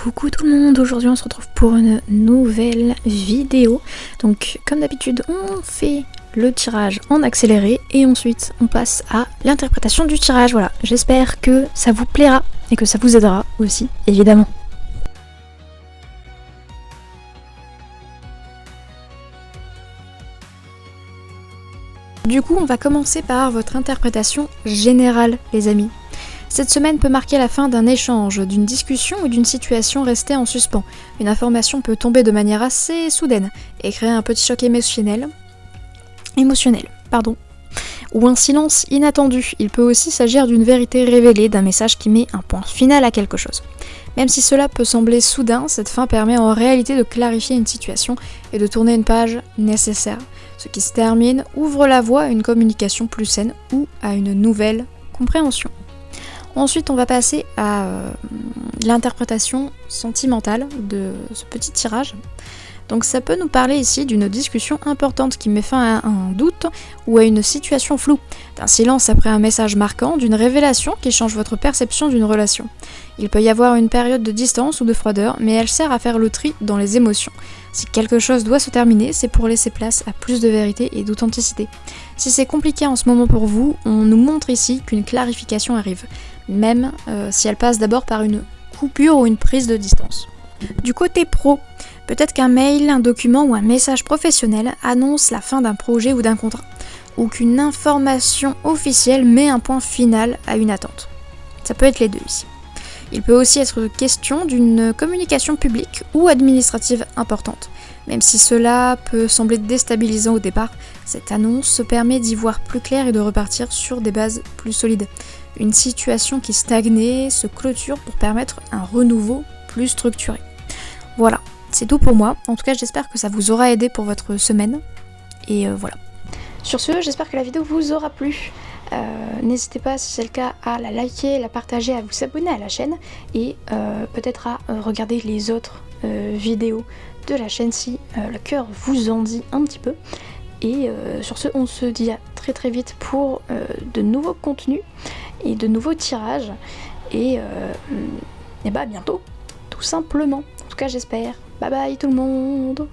Coucou tout le monde, aujourd'hui on se retrouve pour une nouvelle vidéo. Donc comme d'habitude on fait le tirage en accéléré et ensuite on passe à l'interprétation du tirage. Voilà, j'espère que ça vous plaira et que ça vous aidera aussi, évidemment. Du coup on va commencer par votre interprétation générale les amis. Cette semaine peut marquer la fin d'un échange, d'une discussion ou d'une situation restée en suspens. Une information peut tomber de manière assez soudaine et créer un petit choc émotionnel, ou un silence inattendu. Il peut aussi s'agir d'une vérité révélée, d'un message qui met un point final à quelque chose. Même si cela peut sembler soudain, cette fin permet en réalité de clarifier une situation et de tourner une page nécessaire. Ce qui se termine ouvre la voie à une communication plus saine ou à une nouvelle compréhension. Ensuite, on va passer à l'interprétation sentimentale de ce petit tirage. Donc ça peut nous parler ici d'une discussion importante qui met fin à un doute ou à une situation floue, d'un silence après un message marquant, d'une révélation qui change votre perception d'une relation. Il peut y avoir une période de distance ou de froideur, mais elle sert à faire le tri dans les émotions. Si quelque chose doit se terminer, c'est pour laisser place à plus de vérité et d'authenticité. Si c'est compliqué en ce moment pour vous, on nous montre ici qu'une clarification arrive, même si elle passe d'abord par une coupure ou une prise de distance. Du côté pro, peut-être qu'un mail, un document ou un message professionnel annonce la fin d'un projet ou d'un contrat, ou qu'une information officielle met un point final à une attente. Ça peut être les deux ici. Il peut aussi être question d'une communication publique ou administrative importante. Même si cela peut sembler déstabilisant au départ, cette annonce se permet d'y voir plus clair et de repartir sur des bases plus solides. Une situation qui stagnait se clôture pour permettre un renouveau plus structuré. Voilà, c'est tout pour moi. En tout cas, j'espère que ça vous aura aidé pour votre semaine. Et voilà. Sur ce, j'espère que la vidéo vous aura plu. N'hésitez pas, si c'est le cas, à la liker, la partager, à vous abonner à la chaîne et peut-être à regarder les autres vidéos de la chaîne si le cœur vous en dit un petit peu. Et sur ce, on se dit à très très vite pour de nouveaux contenus et de nouveaux tirages. Et bah à bientôt, tout simplement. En tout cas, j'espère. Bye bye tout le monde!